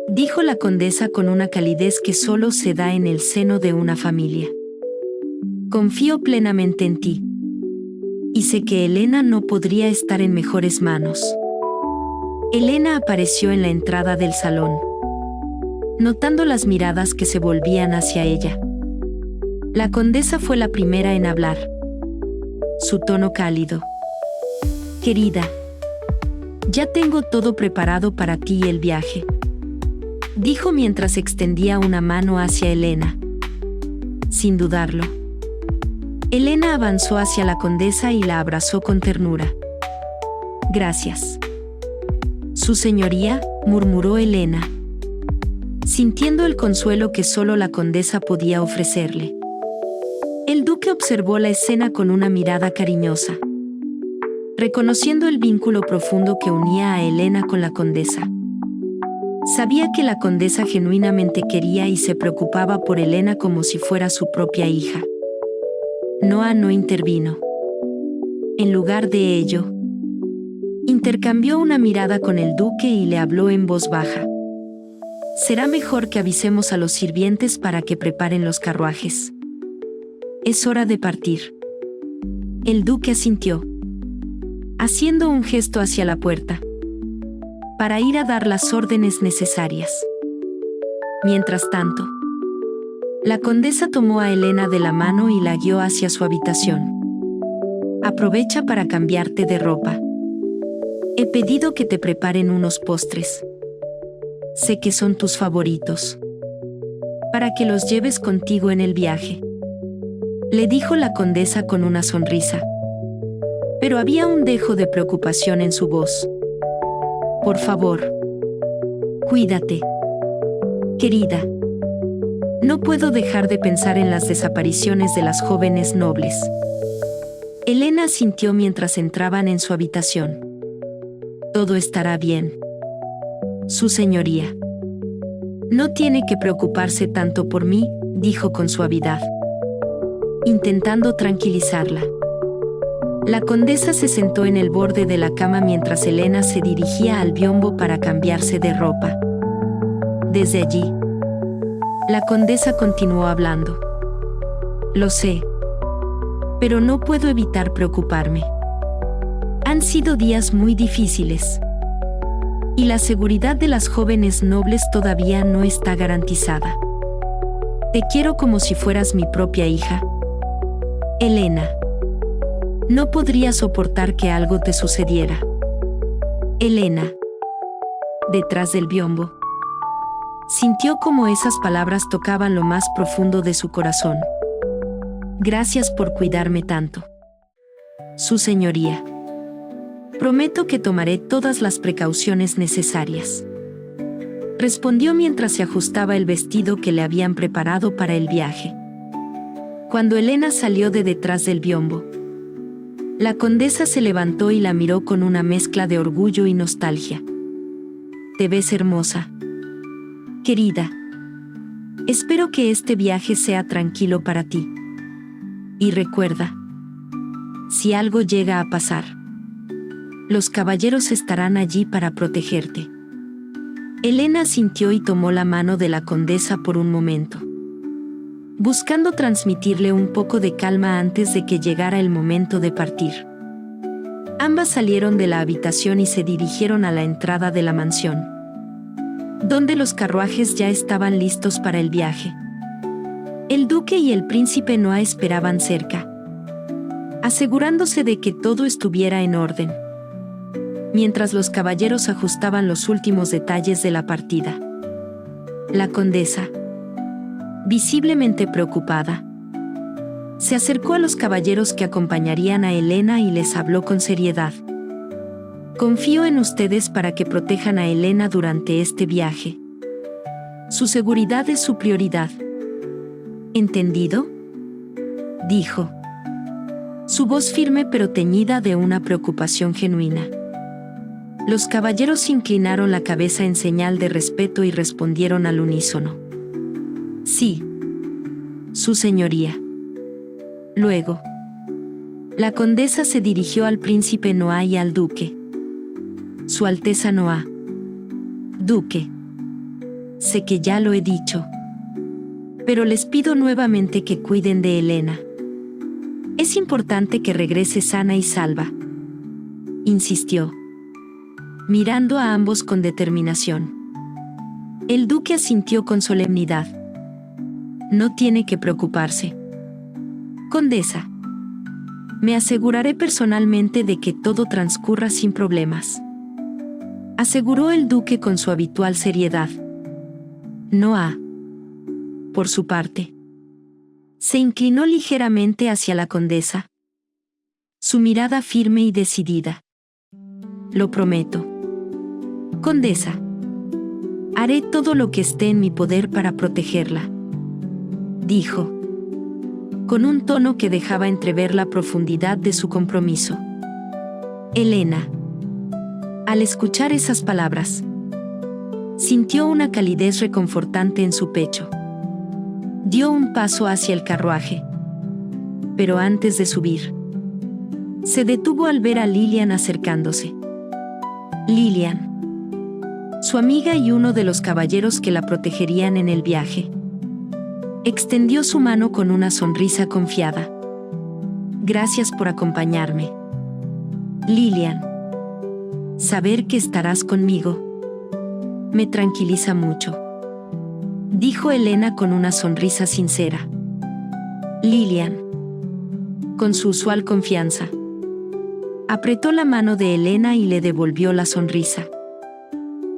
dijo la condesa con una calidez que solo se da en el seno de una familia. Confío plenamente en ti. Y sé que Elena no podría estar en mejores manos. Elena apareció en la entrada del salón, notando las miradas que se volvían hacia ella. La condesa fue la primera en hablar. Su tono cálido. Querida, ya tengo todo preparado para ti y el viaje, dijo mientras extendía una mano hacia Elena. Sin dudarlo, Elena avanzó hacia la condesa y la abrazó con ternura. Gracias. Su señoría, murmuró Elena, sintiendo el consuelo que solo la condesa podía ofrecerle. El duque observó la escena con una mirada cariñosa, reconociendo el vínculo profundo que unía a Elena con la condesa. Sabía que la condesa genuinamente quería y se preocupaba por Elena como si fuera su propia hija. Noah no intervino. En lugar de ello, intercambió una mirada con el duque y le habló en voz baja. Será mejor que avisemos a los sirvientes para que preparen los carruajes. Es hora de partir. El duque asintió, haciendo un gesto hacia la puerta, para ir a dar las órdenes necesarias. Mientras tanto, la condesa tomó a Elena de la mano y la guió hacia su habitación. Aprovecha para cambiarte de ropa. He pedido que te preparen unos postres. Sé que son tus favoritos, para que los lleves contigo en el viaje, le dijo la condesa con una sonrisa. Pero había un dejo de preocupación en su voz. Por favor, cuídate, querida. No puedo dejar de pensar en las desapariciones de las jóvenes nobles. Elena asintió mientras entraban en su habitación. Todo estará bien, su señoría. No tiene que preocuparse tanto por mí, dijo con suavidad, intentando tranquilizarla. La condesa se sentó en el borde de la cama mientras Elena se dirigía al biombo para cambiarse de ropa. Desde allí, la condesa continuó hablando. Lo sé, pero no puedo evitar preocuparme. Han sido días muy difíciles, y la seguridad de las jóvenes nobles todavía no está garantizada. Te quiero como si fueras mi propia hija, Elena. No podría soportar que algo te sucediera. Elena, detrás del biombo, sintió como esas palabras tocaban lo más profundo de su corazón. Gracias por cuidarme tanto, su señoría. Prometo que tomaré todas las precauciones necesarias, respondió mientras se ajustaba el vestido que le habían preparado para el viaje. Cuando Elena salió de detrás del biombo, la condesa se levantó y la miró con una mezcla de orgullo y nostalgia. Te ves hermosa, querida. Espero que este viaje sea tranquilo para ti. Y recuerda, si algo llega a pasar, los caballeros estarán allí para protegerte. Elena asintió y tomó la mano de la condesa por un momento, buscando transmitirle un poco de calma antes de que llegara el momento de partir. Ambas salieron de la habitación y se dirigieron a la entrada de la mansión, donde los carruajes ya estaban listos para el viaje. El duque y el príncipe Noah esperaban cerca, asegurándose de que todo estuviera en orden. mientras los caballeros ajustaban los últimos detalles de la partida. La condesa, visiblemente preocupada, se acercó a los caballeros que acompañarían a Helena y les habló con seriedad. Confío en ustedes para que protejan a Helena durante este viaje. Su seguridad es su prioridad. ¿Entendido?, dijo. Su voz firme pero teñida de una preocupación genuina. Los caballeros se inclinaron la cabeza en señal de respeto y respondieron al unísono. Sí, su señoría. Luego, la condesa se dirigió al príncipe Noah y al duque. Su Alteza Noah. Duque. Sé que ya lo he dicho, pero les pido nuevamente que cuiden de Helena. Es importante que regrese sana y salva, insistió, mirando a ambos con determinación. El duque asintió con solemnidad. No tiene que preocuparse, condesa. Me aseguraré personalmente de que todo transcurra sin problemas, aseguró el duque con su habitual seriedad. Noah, por su parte, se inclinó ligeramente hacia la condesa, su mirada firme y decidida. Lo prometo, condesa. Haré todo lo que esté en mi poder para protegerla, dijo, con un tono que dejaba entrever la profundidad de su compromiso. Helena, al escuchar esas palabras, sintió una calidez reconfortante en su pecho. Dio un paso hacia el carruaje, pero antes de subir, se detuvo al ver a Lilian acercándose. Lilian, su amiga y uno de los caballeros que la protegerían en el viaje, extendió su mano con una sonrisa confiada. Gracias por acompañarme, Lilian. Saber que estarás conmigo me tranquiliza mucho, dijo Helena con una sonrisa sincera. Lilian, con su usual confianza, apretó la mano de Helena y le devolvió la sonrisa.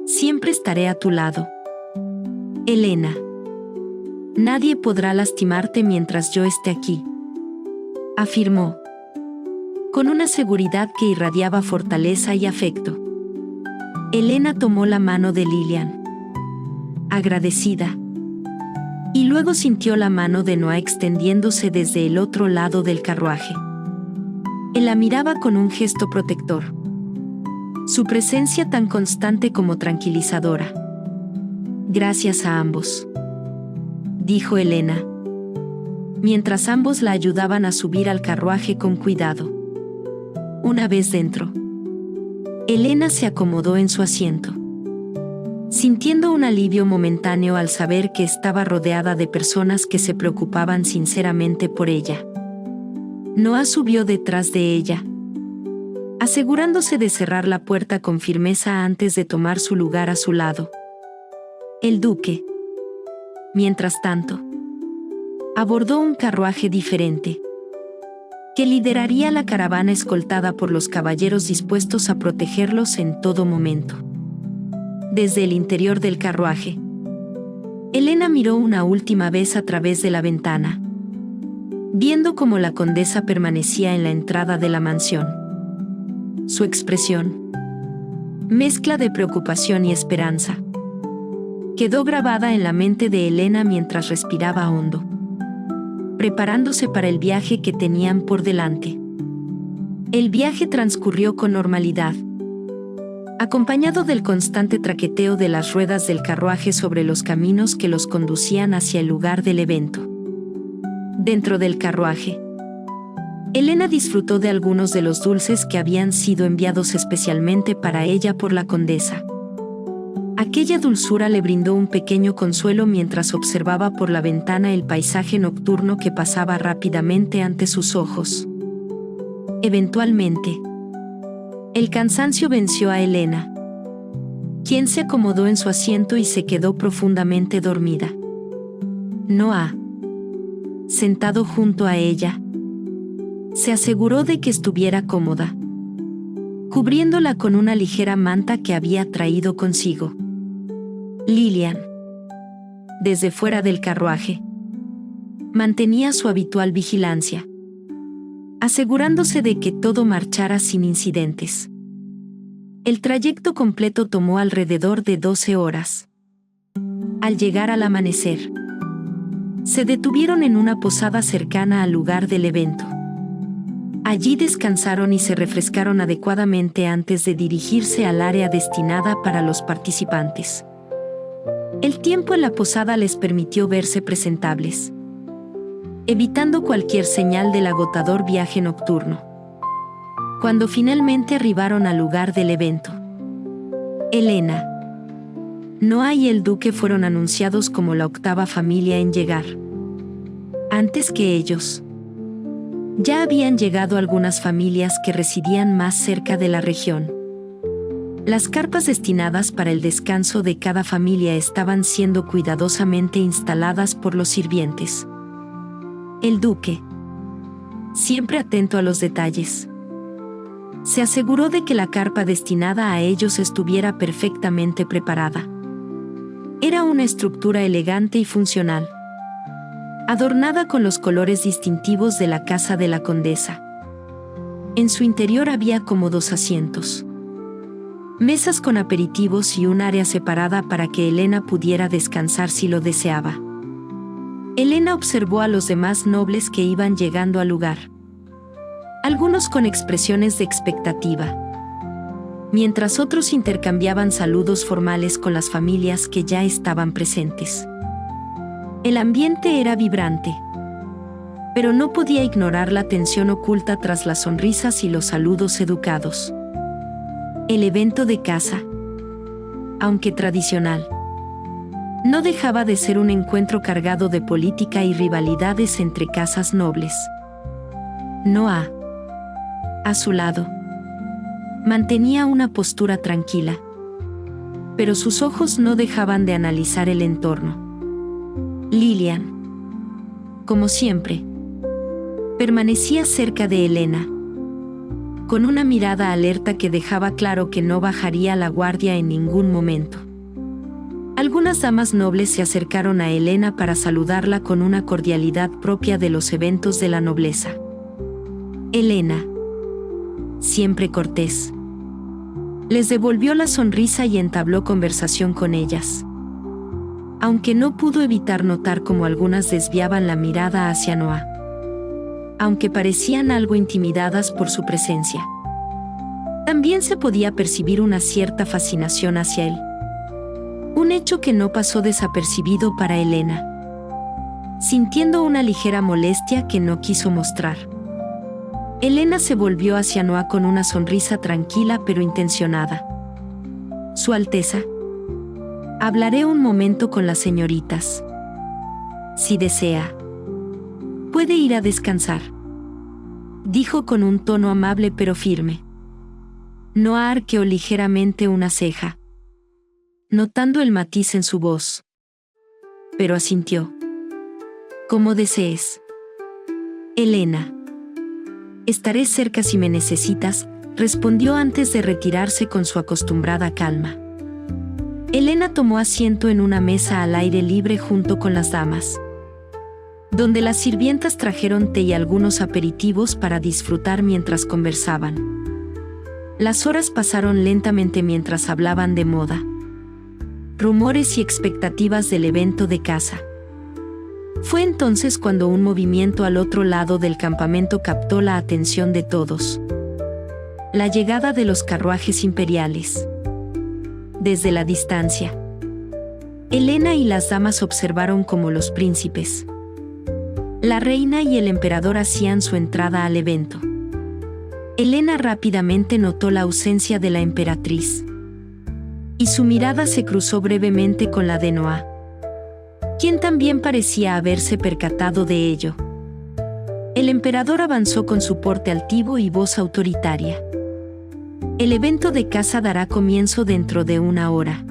Siempre estaré a tu lado, Helena. Nadie podrá lastimarte mientras yo esté aquí, afirmó, con una seguridad que irradiaba fortaleza y afecto. Helena tomó la mano de Lilian, agradecida, y luego sintió la mano de Noah extendiéndose desde el otro lado del carruaje. Él la miraba con un gesto protector, su presencia tan constante como tranquilizadora. Gracias a ambos, dijo Helena, mientras ambos la ayudaban a subir al carruaje con cuidado. Una vez dentro, Helena se acomodó en su asiento, sintiendo un alivio momentáneo al saber que estaba rodeada de personas que se preocupaban sinceramente por ella. Noah subió detrás de ella, asegurándose de cerrar la puerta con firmeza antes de tomar su lugar a su lado. El duque, mientras tanto, abordó un carruaje diferente, que lideraría la caravana escoltada por los caballeros dispuestos a protegerlos en todo momento. Desde el interior del carruaje, Helena miró una última vez a través de la ventana, viendo cómo la condesa permanecía en la entrada de la mansión. Su expresión, mezcla de preocupación y esperanza, quedó grabada en la mente de Helena mientras respiraba hondo, preparándose para el viaje que tenían por delante. El viaje transcurrió con normalidad, acompañado del constante traqueteo de las ruedas del carruaje sobre los caminos que los conducían hacia el lugar del evento. Dentro del carruaje, Helena disfrutó de algunos de los dulces que habían sido enviados especialmente para ella por la condesa. Aquella dulzura le brindó un pequeño consuelo mientras observaba por la ventana el paisaje nocturno que pasaba rápidamente ante sus ojos. Eventualmente, el cansancio venció a Helena, quien se acomodó en su asiento y se quedó profundamente dormida. Noah, sentado junto a ella, se aseguró de que estuviera cómoda. cubriéndola con una ligera manta que había traído consigo. Lilian, desde fuera del carruaje, mantenía su habitual vigilancia, asegurándose de que todo marchara sin incidentes. El trayecto completo tomó alrededor de 12 horas. Al llegar al amanecer, se detuvieron en una posada cercana al lugar del evento. Allí descansaron y se refrescaron adecuadamente antes de dirigirse al área destinada para los participantes. El tiempo en la posada les permitió verse presentables, evitando cualquier señal del agotador viaje nocturno. Cuando finalmente arribaron al lugar del evento, Elena, Noah y el duque fueron anunciados como la octava familia en llegar. Antes que ellos, ya habían llegado algunas familias que residían más cerca de la región. Las carpas destinadas para el descanso de cada familia estaban siendo cuidadosamente instaladas por los sirvientes. El duque, siempre atento a los detalles, se aseguró de que la carpa destinada a ellos estuviera perfectamente preparada. Era una estructura elegante y funcional, adornada con los colores distintivos de la casa de la condesa. En su interior había cómodos asientos, mesas con aperitivos y un área separada para que Elena pudiera descansar si lo deseaba. Elena observó a los demás nobles que iban llegando al lugar, algunos con expresiones de expectativa, mientras otros intercambiaban saludos formales con las familias que ya estaban presentes. El ambiente era vibrante, pero no podía ignorar la tensión oculta tras las sonrisas y los saludos educados. El evento de caza, aunque tradicional, no dejaba de ser un encuentro cargado de política y rivalidades entre casas nobles. Noah, a su lado, mantenía una postura tranquila, pero sus ojos no dejaban de analizar el entorno. Lilian, como siempre, permanecía cerca de Elena, con una mirada alerta que dejaba claro que no bajaría la guardia en ningún momento. Algunas damas nobles se acercaron a Elena para saludarla con una cordialidad propia de los eventos de la nobleza. Elena, siempre cortés, les devolvió la sonrisa y entabló conversación con ellas, aunque no pudo evitar notar cómo algunas desviaban la mirada hacia Noah, aunque parecían algo intimidadas por su presencia. También se podía percibir una cierta fascinación hacia él, un hecho que no pasó desapercibido para Elena, sintiendo una ligera molestia que no quiso mostrar. Elena se volvió hacia Noah con una sonrisa tranquila pero intencionada. Su Alteza, hablaré un momento con las señoritas. Si desea, puede ir a descansar, dijo con un tono amable pero firme. Noah arqueó ligeramente una ceja, notando el matiz en su voz, pero asintió. Como desees. Elena, estaré cerca si me necesitas, respondió antes de retirarse con su acostumbrada calma. Elena tomó asiento en una mesa al aire libre junto con las damas, donde las sirvientas trajeron té y algunos aperitivos para disfrutar mientras conversaban. Las horas pasaron lentamente mientras hablaban de moda, rumores y expectativas del evento de caza. Fue entonces cuando un movimiento al otro lado del campamento captó la atención de todos. La llegada de los carruajes imperiales. Desde la distancia, Elena y las damas observaron cómo los príncipes, la reina y el emperador hacían su entrada al evento. Elena rápidamente notó la ausencia de la emperatriz, y su mirada se cruzó brevemente con la de Noah, quien también parecía haberse percatado de ello. El emperador avanzó con su porte altivo y voz autoritaria. El evento de caza dará comienzo dentro de 1 hora.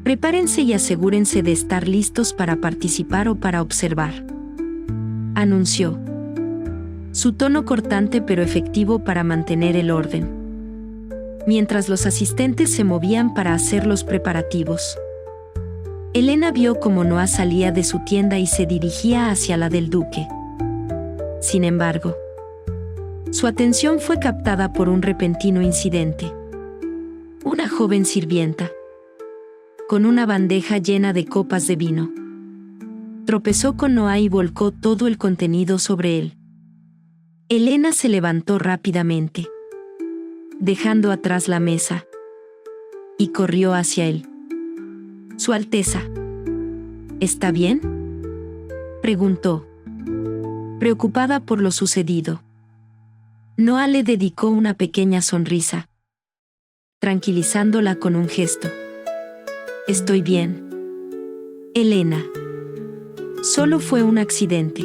Prepárense y asegúrense de estar listos para participar o para observar, anunció. Su tono cortante pero efectivo para mantener el orden. mientras los asistentes se movían para hacer los preparativos. Elena vio cómo Noah salía de su tienda y se dirigía hacia la del duque. Sin embargo, su atención fue captada por un repentino incidente. Una joven sirvienta, con una bandeja llena de copas de vino, tropezó con Noah y volcó todo el contenido sobre él. Elena se levantó rápidamente, dejando atrás la mesa, y corrió hacia él. «Su Alteza, ¿está bien?», preguntó, preocupada por lo sucedido. Noah le dedicó una pequeña sonrisa, tranquilizándola con un gesto. «Estoy bien, Elena. Solo fue un accidente»,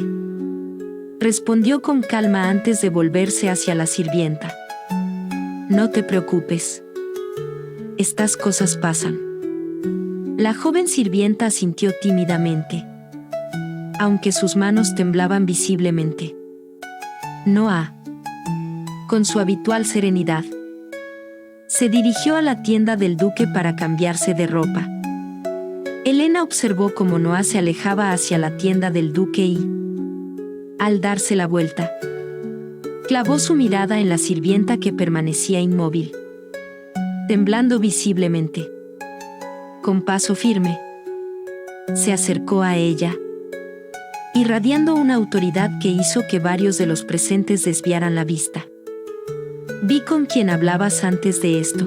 respondió con calma antes de volverse hacia la sirvienta. «No te preocupes. Estas cosas pasan». La joven sirvienta asintió tímidamente, aunque sus manos temblaban visiblemente. Noah, con su habitual serenidad, se dirigió a la tienda del duque para cambiarse de ropa. Elena observó cómo Noah se alejaba hacia la tienda del duque y, al darse la vuelta, clavó su mirada en la sirvienta que permanecía inmóvil, temblando visiblemente. Con paso firme, se acercó a ella, irradiando una autoridad que hizo que varios de los presentes desviaran la vista. «Vi con quién hablabas antes de esto»,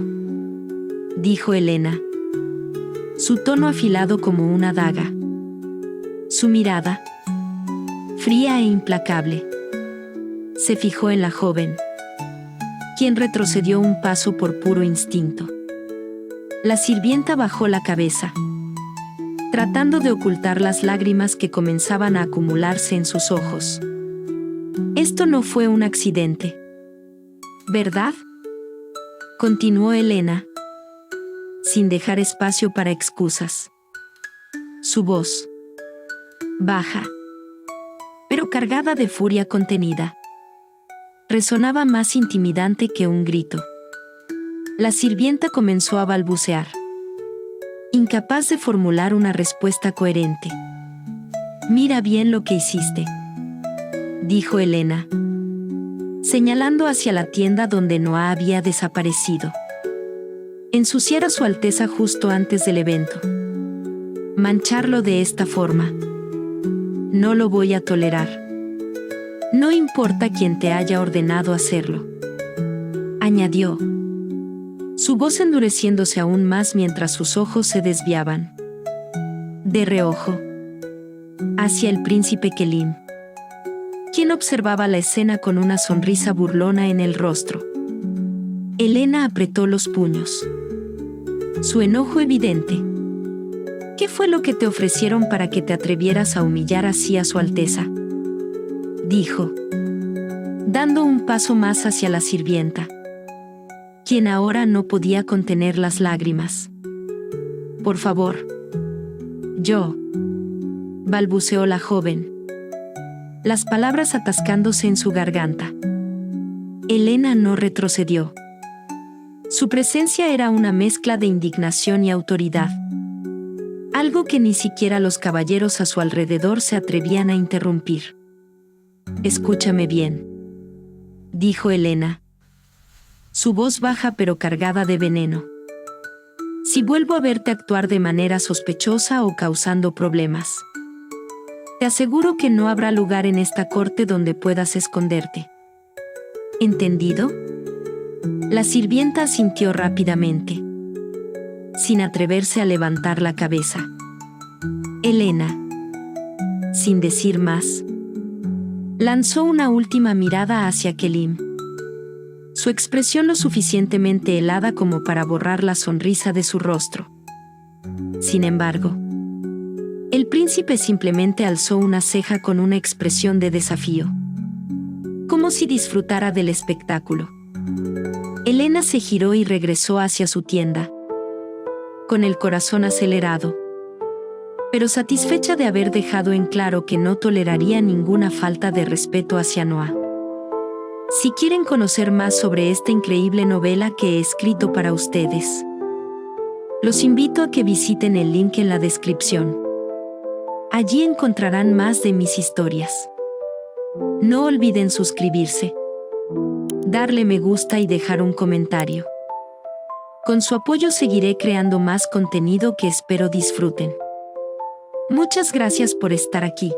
dijo Elena, su tono afilado como una daga. Su mirada, fría e implacable, se fijó en la joven, quien retrocedió un paso por puro instinto. La sirvienta bajó la cabeza, tratando de ocultar las lágrimas que comenzaban a acumularse en sus ojos. «Esto no fue un accidente, ¿verdad?», continuó Elena, sin dejar espacio para excusas. Su voz, baja, pero cargada de furia contenida, resonaba más intimidante que un grito. La sirvienta comenzó a balbucear, incapaz de formular una respuesta coherente. «Mira bien lo que hiciste», dijo Elena, señalando hacia la tienda donde Noah había desaparecido. «Ensuciar a Su Alteza justo antes del evento. Mancharlo de esta forma. No lo voy a tolerar. No importa quién te haya ordenado hacerlo», añadió, su voz endureciéndose aún más mientras sus ojos se desviaban, de reojo, hacia el príncipe Kelim, quien observaba la escena con una sonrisa burlona en el rostro. Elena apretó los puños, su enojo evidente. «¿Qué fue lo que te ofrecieron para que te atrevieras a humillar así a Su Alteza?», dijo, dando un paso más hacia la sirvienta, quien ahora no podía contener las lágrimas. «Por favor». «Yo», balbuceó la joven, las palabras atascándose en su garganta. Elena no retrocedió. Su presencia era una mezcla de indignación y autoridad, algo que ni siquiera los caballeros a su alrededor se atrevían a interrumpir. «Escúchame bien», dijo Elena, su voz baja pero cargada de veneno. «Si vuelvo a verte actuar de manera sospechosa o causando problemas, te aseguro que no habrá lugar en esta corte donde puedas esconderte. ¿Entendido?». La sirvienta asintió rápidamente, sin atreverse a levantar la cabeza. Elena, sin decir más, lanzó una última mirada hacia Kelim, su expresión lo suficientemente helada como para borrar la sonrisa de su rostro. Sin embargo, el príncipe simplemente alzó una ceja con una expresión de desafío, como si disfrutara del espectáculo. Elena se giró y regresó hacia su tienda, con el corazón acelerado, pero satisfecha de haber dejado en claro que no toleraría ninguna falta de respeto hacia Noah. Si quieren conocer más sobre esta increíble novela que he escrito para ustedes, los invito a que visiten el link en la descripción. Allí encontrarán más de mis historias. No olviden suscribirse, darle me gusta y dejar un comentario. Con su apoyo seguiré creando más contenido que espero disfruten. Muchas gracias por estar aquí.